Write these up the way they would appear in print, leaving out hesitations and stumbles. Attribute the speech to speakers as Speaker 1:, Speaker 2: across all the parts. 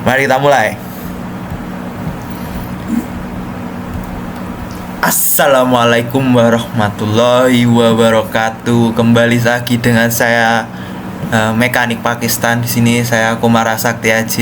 Speaker 1: Mari kita mulai. Assalamualaikum warahmatullahi wabarakatuh. Kembali lagi dengan saya Mekanik Pakistan. Di sini saya Kumara Sakti AJ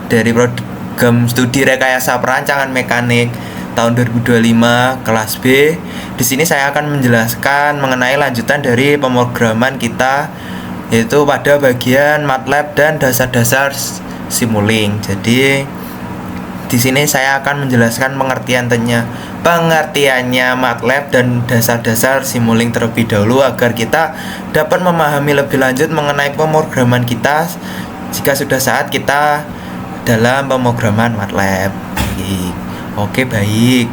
Speaker 1: dari program studi rekayasa perancangan mekanik tahun 2025 kelas B. Di sini saya akan menjelaskan mengenai lanjutan dari pemrograman kita, yaitu pada bagian MATLAB dan dasar-dasar Simulink. Jadi di sini saya akan menjelaskan pengertiannya MATLAB dan dasar-dasar Simulink terlebih dahulu agar kita dapat memahami lebih lanjut mengenai pemrograman kita jika sudah saat kita dalam pemrograman MATLAB. Oke, baik.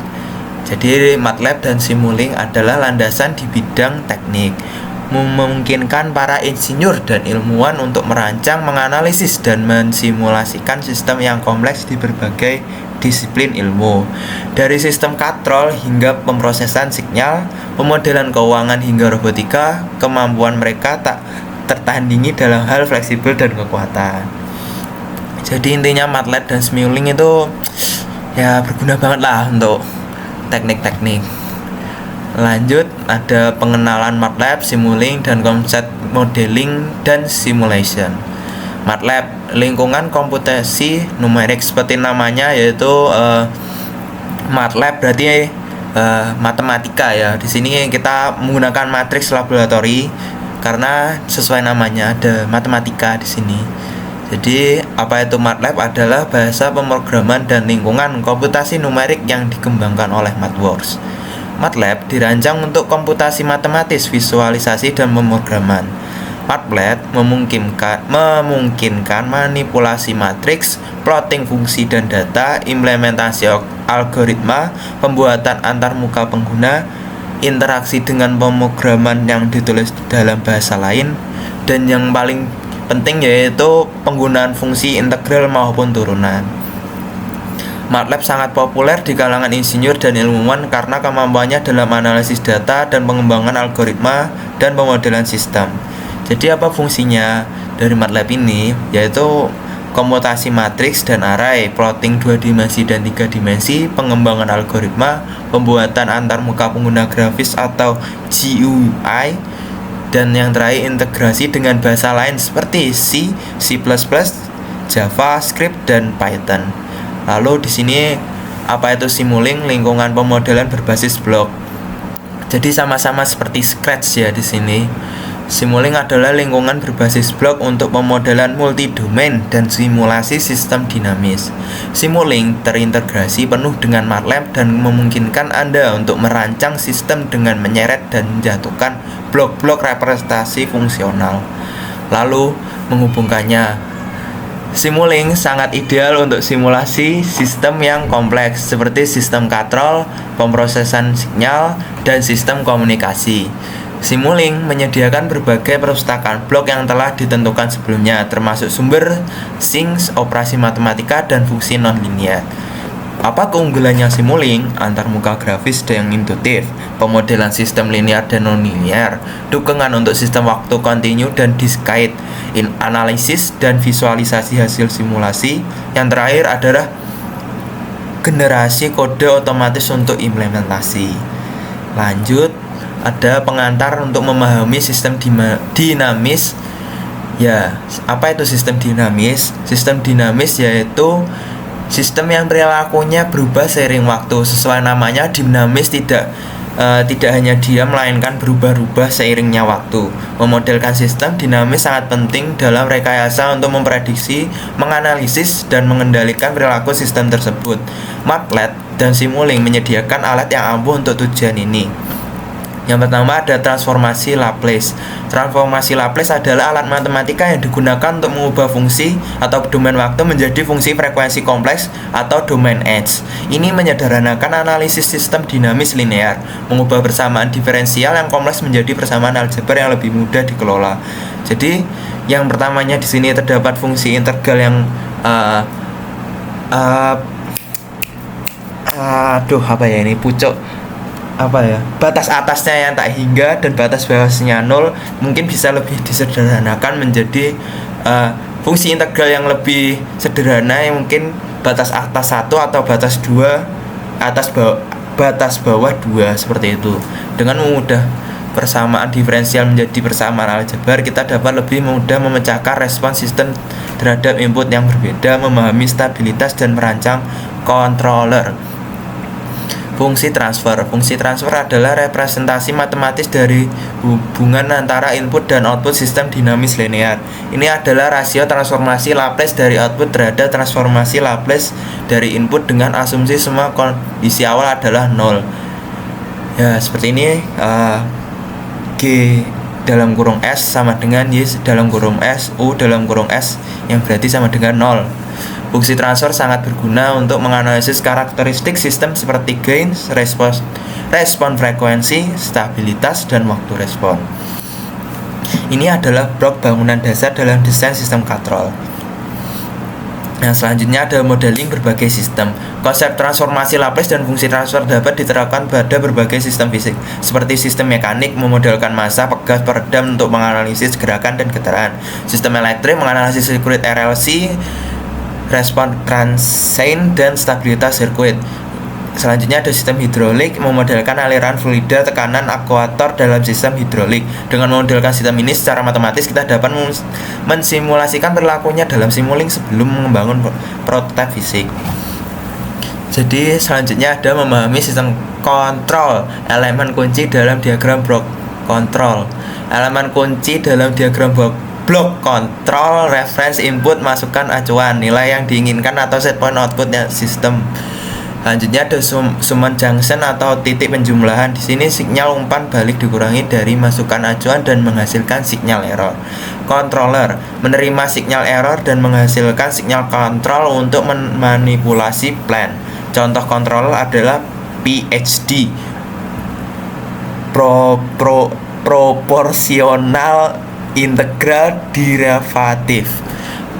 Speaker 1: Jadi MATLAB dan Simulink adalah landasan di bidang teknik, memungkinkan para insinyur dan ilmuwan untuk merancang, menganalisis, dan mensimulasikan sistem yang kompleks di berbagai disiplin ilmu. Dari sistem kontrol hingga pemrosesan sinyal, pemodelan keuangan hingga robotika, kemampuan mereka tak tertandingi dalam hal fleksibel dan kekuatan. Jadi intinya MATLAB dan Simulink itu ya berguna banget lah untuk teknik-teknik. Lanjut, ada pengenalan MATLAB, Simulink, dan konsep modeling dan simulation. MATLAB, lingkungan komputasi numerik seperti namanya, yaitu MATLAB berarti matematika ya. Di sini kita menggunakan matriks laboratori karena sesuai namanya ada matematika di sini. Jadi apa itu MATLAB adalah bahasa pemrograman dan lingkungan komputasi numerik yang dikembangkan oleh MathWorks. MATLAB dirancang untuk komputasi matematis, visualisasi, dan pemrograman. MATLAB memungkinkan manipulasi matriks, plotting fungsi dan data, implementasi algoritma, pembuatan antarmuka pengguna, interaksi dengan pemrograman yang ditulis dalam bahasa lain, dan yang paling penting yaitu penggunaan fungsi integral maupun turunan. MATLAB sangat populer di kalangan insinyur dan ilmuwan karena kemampuannya dalam analisis data dan pengembangan algoritma dan pemodelan sistem. Jadi apa fungsinya dari MATLAB ini? Yaitu komputasi matriks dan array, plotting 2 dimensi dan 3 dimensi, pengembangan algoritma, pembuatan antarmuka pengguna grafis atau GUI, dan yang terakhir integrasi dengan bahasa lain seperti C, C++, JavaScript, dan Python. Lalu di sini apa itu Simulink? Lingkungan pemodelan berbasis blok. Jadi sama-sama seperti Scratch ya di sini. Simulink adalah lingkungan berbasis blok untuk pemodelan multidomain dan simulasi sistem dinamis. Simulink terintegrasi penuh dengan MATLAB dan memungkinkan Anda untuk merancang sistem dengan menyeret dan menjatuhkan blok-blok representasi fungsional, lalu menghubungkannya. Simulink sangat ideal untuk simulasi sistem yang kompleks seperti sistem kontrol, pemrosesan sinyal, dan sistem komunikasi. Simulink menyediakan berbagai perpustakaan blok yang telah ditentukan sebelumnya, termasuk sumber, sinks, operasi matematika, dan fungsi nonlinear. Apa keunggulannya Simulink? Antarmuka grafis yang intuitif, pemodelan sistem linear dan nonlinear, dukungan untuk sistem waktu kontinu dan discrete, analisis dan visualisasi hasil simulasi. Yang terakhir adalah generasi kode otomatis untuk implementasi. Lanjut, ada pengantar untuk memahami sistem dinamis. Ya, apa itu sistem dinamis? Sistem dinamis yaitu sistem yang perilakunya berubah seiring waktu. Sesuai namanya, dinamis tidak hanya diam melainkan berubah-ubah seiringnya waktu. Memodelkan sistem dinamis sangat penting dalam rekayasa untuk memprediksi, menganalisis, dan mengendalikan perilaku sistem tersebut. MATLAB dan Simulink menyediakan alat yang ampuh untuk tujuan ini. Yang pertama ada transformasi Laplace. Transformasi Laplace adalah alat matematika yang digunakan untuk mengubah fungsi atau domain waktu menjadi fungsi frekuensi kompleks atau domain edge. Ini menyederhanakan analisis sistem dinamis linear, mengubah persamaan diferensial yang kompleks menjadi persamaan aljabar yang lebih mudah dikelola. Jadi, yang pertamanya di sini terdapat fungsi integral yang batas atasnya yang tak hingga dan batas bawahnya 0. Mungkin bisa lebih disederhanakan menjadi fungsi integral yang lebih sederhana yang mungkin batas atas 1 atau batas 2 batas bawah 2 seperti itu. Dengan memudah persamaan diferensial menjadi persamaan aljabar, kita dapat lebih mudah memecahkan respons sistem terhadap input yang berbeda, memahami stabilitas dan merancang controller. Fungsi transfer adalah representasi matematis dari hubungan antara input dan output sistem dinamis linear. Ini adalah rasio transformasi Laplace dari output terhadap transformasi Laplace dari input dengan asumsi semua kondisi awal adalah 0. Ya, seperti ini. G dalam kurung S sama dengan Y dalam kurung S, U dalam kurung S yang berarti sama dengan 0. Fungsi transfer sangat berguna untuk menganalisis karakteristik sistem seperti gain, respon frekuensi, stabilitas, dan waktu respon. Ini adalah blok bangunan dasar dalam desain sistem kontrol. Nah, selanjutnya ada modeling berbagai sistem. Konsep transformasi Laplace dan fungsi transfer dapat diterapkan pada berbagai sistem fisik, seperti sistem mekanik memodelkan massa, pegas, peredam untuk menganalisis gerakan dan getaran. Sistem elektrik menganalisis sirkuit RLC, respon transient, dan stabilitas sirkuit. Selanjutnya ada sistem hidrolik memodelkan aliran fluida, tekanan akuator dalam sistem hidrolik. Dengan memodelkan sistem ini secara matematis, kita dapat mensimulasikan perilakunya dalam simuling sebelum membangun prototipe fisik. Jadi selanjutnya ada memahami sistem kontrol, elemen kunci dalam diagram blok kontrol. Elemen kunci dalam diagram blok kontrol, reference input, masukan acuan, nilai yang diinginkan atau set point outputnya sistem. Selanjutnya ada summon junction atau titik penjumlahan. Di sini sinyal umpan balik dikurangi dari masukan acuan dan menghasilkan sinyal error. Controller menerima sinyal error dan menghasilkan sinyal kontrol untuk memanipulasi plan. Contoh controller adalah PhD, proporsional integral derivatif,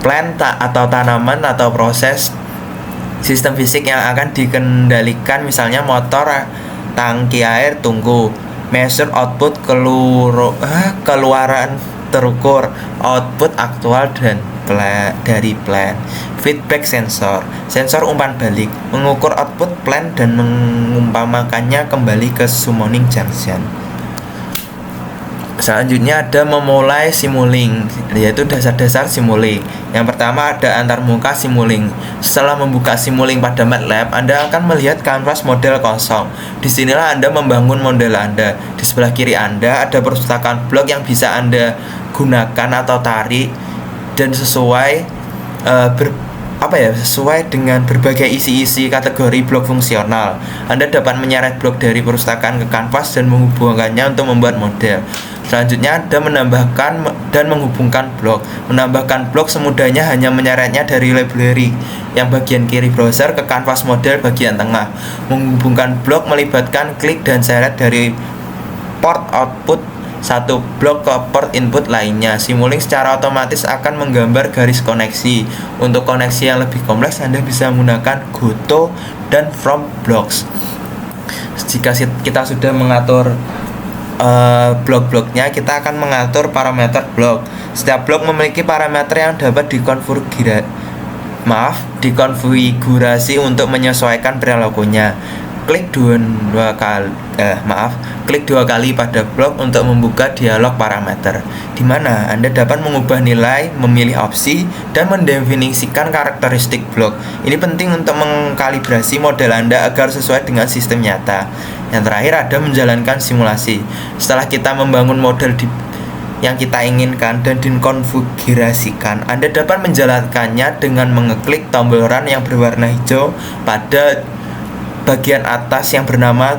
Speaker 1: plan atau tanaman atau proses sistem fisik yang akan dikendalikan, misalnya motor, tangki air, tungku. Measure output keluaran terukur, output aktual dan dari plan. Feedback sensor umpan balik, mengukur output plan dan mengumpamakannya kembali ke summoning junction. Selanjutnya ada memulai simuling, yaitu dasar-dasar simuling. Yang pertama ada antarmuka simuling. Setelah membuka simuling pada MATLAB, Anda akan melihat kanvas model kosong. Disinilah Anda membangun model Anda. Di sebelah kiri Anda ada perpustakaan blok yang bisa Anda gunakan atau tarik dan sesuai sesuai dengan berbagai isi-isi kategori blok fungsional. Anda dapat menyeret blok dari perpustakaan ke kanvas dan menghubungkannya untuk membuat model. Selanjutnya ada menambahkan dan menghubungkan blok. Menambahkan blok semudahnya hanya menyeretnya dari library yang bagian kiri browser ke kanvas model bagian tengah. Menghubungkan blok melibatkan klik dan seret dari port output satu blok ke port input lainnya. Simuling secara otomatis akan menggambar garis koneksi. Untuk koneksi yang lebih kompleks, Anda bisa menggunakan Goto dan From Blocks. Jika kita sudah mengatur blok-bloknya, kita akan mengatur parameter blok. Setiap blok memiliki parameter yang dapat dikonfigurasi untuk menyesuaikan perilakunya. Klik dua kali pada blok untuk membuka dialog parameter, di mana Anda dapat mengubah nilai, memilih opsi, dan mendefinisikan karakteristik blok. Ini penting untuk mengkalibrasi model Anda agar sesuai dengan sistem nyata. Yang terakhir ada menjalankan simulasi. Setelah kita membangun model yang kita inginkan dan dikonfigurasikan, Anda dapat menjalankannya dengan mengeklik tombol run yang berwarna hijau pada bagian atas yang bernama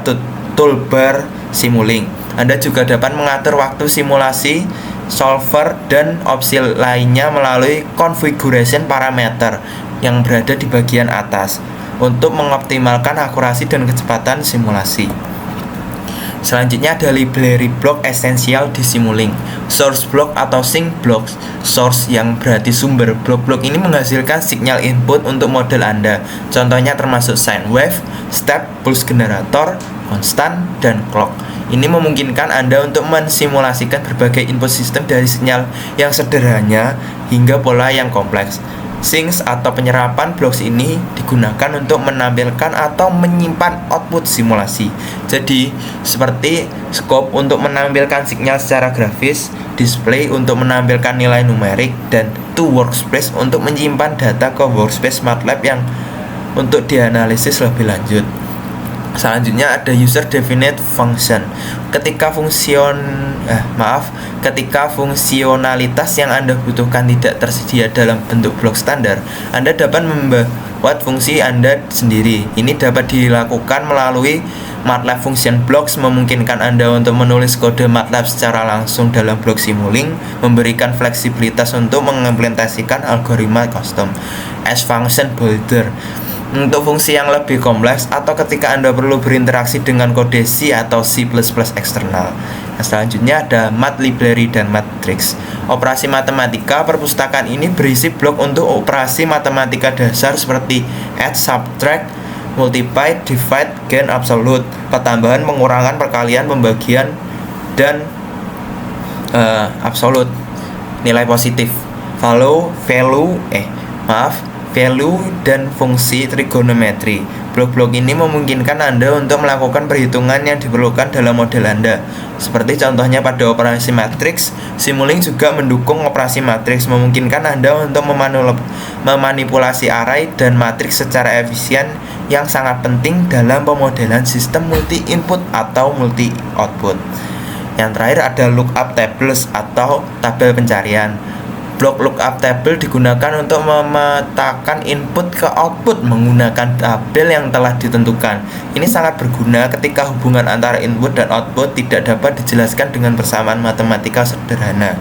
Speaker 1: toolbar simuling. Anda juga dapat mengatur waktu simulasi, solver, dan opsi lainnya melalui configuration parameter yang berada di bagian atas untuk mengoptimalkan akurasi dan kecepatan simulasi. Selanjutnya ada library block esensial di simuling. Source block atau sync blocks. Source yang berarti sumber. Blok-blok ini menghasilkan sinyal input untuk model Anda. Contohnya termasuk sine wave, step, pulse generator, konstan, dan clock. Ini memungkinkan Anda untuk mensimulasikan berbagai input sistem dari sinyal yang sederhana hingga pola yang kompleks. Sinks atau penyerapan blocks ini digunakan untuk menampilkan atau menyimpan output simulasi. Jadi, seperti scope untuk menampilkan sinyal secara grafis, display untuk menampilkan nilai numerik, dan to workspace untuk menyimpan data ke workspace MATLAB yang untuk dianalisis lebih lanjut. Selanjutnya ada user defined function. Ketika fungsionalitas yang Anda butuhkan tidak tersedia dalam bentuk blok standar, Anda dapat membuat fungsi Anda sendiri. Ini dapat dilakukan melalui MATLAB Function Blocks, memungkinkan Anda untuk menulis kode MATLAB secara langsung dalam blok Simulink, memberikan fleksibilitas untuk mengimplementasikan algoritma custom as function builder. Untuk fungsi yang lebih kompleks atau ketika Anda perlu berinteraksi dengan kode C atau C++ eksternal. Selanjutnya ada Math Library dan Matrix. Operasi matematika perpustakaan ini berisi blok untuk operasi matematika dasar seperti add, subtract, multiply, divide, gain, absolute, pertambahan, pengurangan, perkalian, pembagian, dan absolute, nilai positif, value dan fungsi trigonometri. Blok-blok ini memungkinkan Anda untuk melakukan perhitungan yang diperlukan dalam model Anda. Seperti contohnya pada operasi matriks, Simulink juga mendukung operasi matriks, memungkinkan Anda untuk memanipulasi array dan matriks secara efisien, yang sangat penting dalam pemodelan sistem multi-input atau multi-output. Yang terakhir ada lookup tables atau tabel pencarian. Blok lookup table digunakan untuk memetakan input ke output menggunakan tabel yang telah ditentukan. Ini sangat berguna ketika hubungan antara input dan output tidak dapat dijelaskan dengan persamaan matematika sederhana.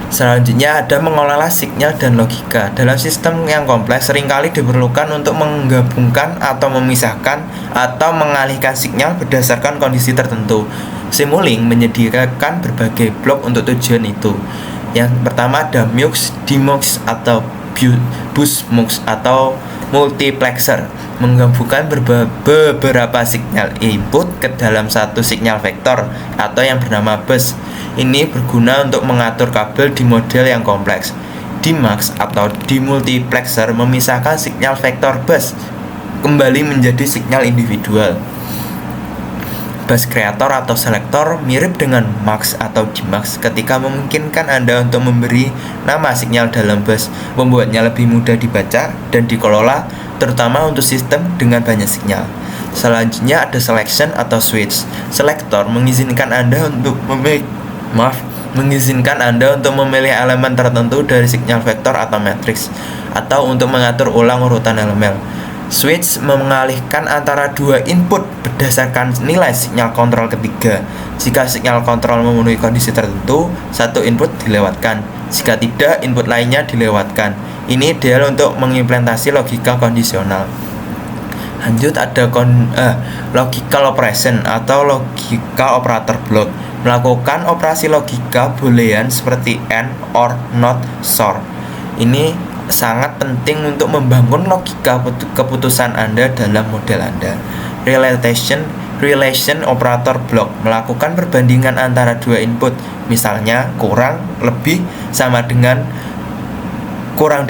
Speaker 1: Selanjutnya ada mengelola sinyal dan logika. Dalam sistem yang kompleks seringkali diperlukan untuk menggabungkan atau memisahkan atau mengalihkan sinyal berdasarkan kondisi tertentu. Simulink menyediakan berbagai blok untuk tujuan itu. Yang pertama ada MUX, DMUX atau BUSMUX atau multiplexer, menggabungkan beberapa sinyal input ke dalam satu sinyal vektor atau yang bernama bus. Ini berguna untuk mengatur kabel di model yang kompleks. DMUX atau demultiplexer memisahkan sinyal vektor bus kembali menjadi sinyal individual. Bus creator atau selektor mirip dengan MUX atau DMUX ketika memungkinkan Anda untuk memberi nama sinyal dalam bus, membuatnya lebih mudah dibaca dan dikelola, terutama untuk sistem dengan banyak sinyal. Selanjutnya ada selection atau switch. Selektor mengizinkan Anda untuk memilih elemen tertentu dari sinyal vektor atau matriks, atau untuk mengatur ulang urutan elemen. Switch mengalihkan antara dua input berdasarkan nilai sinyal kontrol ketiga. Jika sinyal kontrol memenuhi kondisi tertentu, satu input dilewatkan. Jika tidak, input lainnya dilewatkan. Ini ideal untuk mengimplementasi logika kondisional. Lanjut ada logical operation atau logika operator blok. Melakukan operasi logika boolean seperti AND, OR, NOT, SOR. Ini sangat penting untuk membangun logika keputusan Anda dalam model Anda. Relation operator block melakukan perbandingan antara dua input, misalnya kurang, lebih, sama dengan, kurang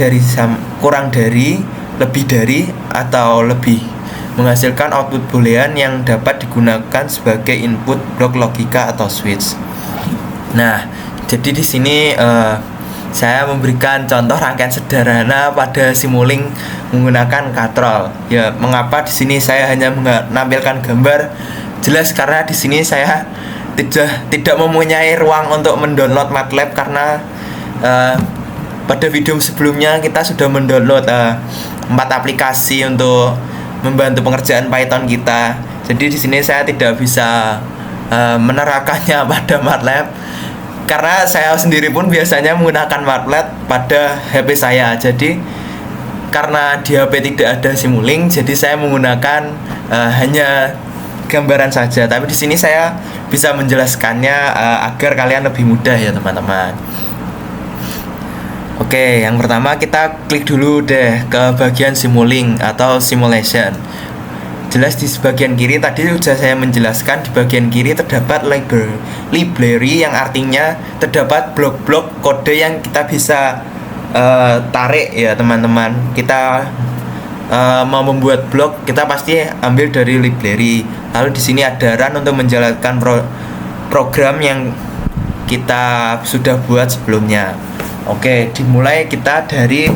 Speaker 1: dari, lebih dari, atau lebih, menghasilkan output boolean yang dapat digunakan sebagai input blok logika atau switch. Nah, jadi di sini saya memberikan contoh rangkaian sederhana pada Simulink menggunakan katrol. Ya, mengapa di sini saya hanya menampilkan gambar? Jelas karena di sini saya tidak mempunyai ruang untuk mendownload MATLAB karena pada video sebelumnya kita sudah mendownload 4 aplikasi untuk membantu pengerjaan Python kita. Jadi di sini saya tidak bisa menerapkannya pada MATLAB. Karena saya sendiri pun biasanya menggunakan MATLAB pada HP saya. Jadi karena di HP tidak ada Simulink, jadi saya menggunakan hanya gambaran saja. Tapi di sini saya bisa menjelaskannya agar kalian lebih mudah ya teman-teman. Oke, yang pertama kita klik dulu deh ke bagian Simulink atau simulation. Jelas di sebagian kiri tadi sudah saya menjelaskan, di bagian kiri terdapat library yang artinya terdapat blok-blok kode yang kita bisa tarik ya teman-teman. Kita mau membuat blok, kita pasti ambil dari library. Lalu di sini ada run untuk menjalankan program yang kita sudah buat sebelumnya. Oke, dimulai kita dari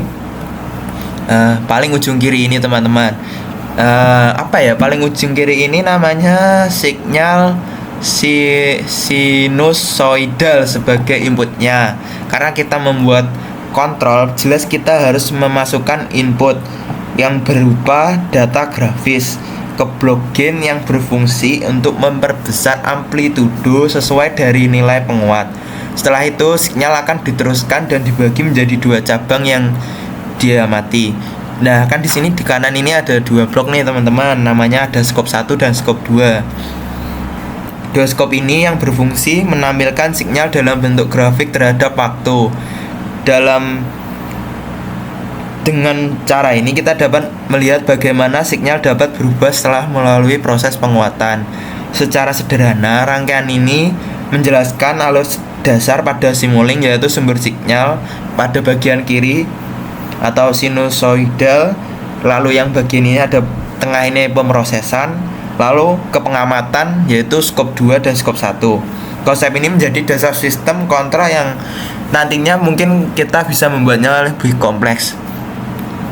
Speaker 1: paling ujung kiri ini teman-teman. Paling ujung kiri ini namanya sinyal sinusoidal sebagai inputnya. Karena kita membuat kontrol, jelas kita harus memasukkan input yang berupa data grafis ke blok gain yang berfungsi untuk memperbesar amplitudo sesuai dari nilai penguat. Setelah itu sinyal akan diteruskan dan dibagi menjadi dua cabang yang diamati. Nah, kan di sini di kanan ini ada dua blok nih teman-teman, namanya ada skop 1 dan skop 2. Dua skop ini yang berfungsi menampilkan sinyal dalam bentuk grafik terhadap waktu. Dengan cara ini kita dapat melihat bagaimana sinyal dapat berubah setelah melalui proses penguatan. Secara sederhana, rangkaian ini menjelaskan alur dasar pada simulink, yaitu sumber sinyal pada bagian kiri atau sinusoidal, lalu yang bagian ini ada tengah ini pemrosesan, lalu ke pengamatan yaitu skop 2 dan skop 1. Konsep ini menjadi dasar sistem kontrol yang nantinya mungkin kita bisa membuatnya lebih kompleks.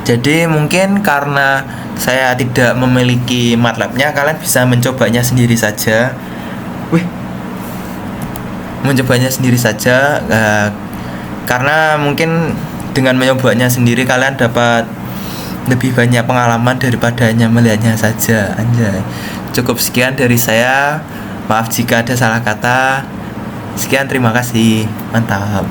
Speaker 1: Jadi mungkin karena saya tidak memiliki MATLAB-nya, kalian bisa mencobanya sendiri saja. Mencobanya sendiri saja, karena mungkin dengan menyobanya sendiri kalian dapat lebih banyak pengalaman daripada hanya melihatnya saja. Anjay. Cukup sekian dari saya. Maaf jika ada salah kata. Sekian, terima kasih. Mantap.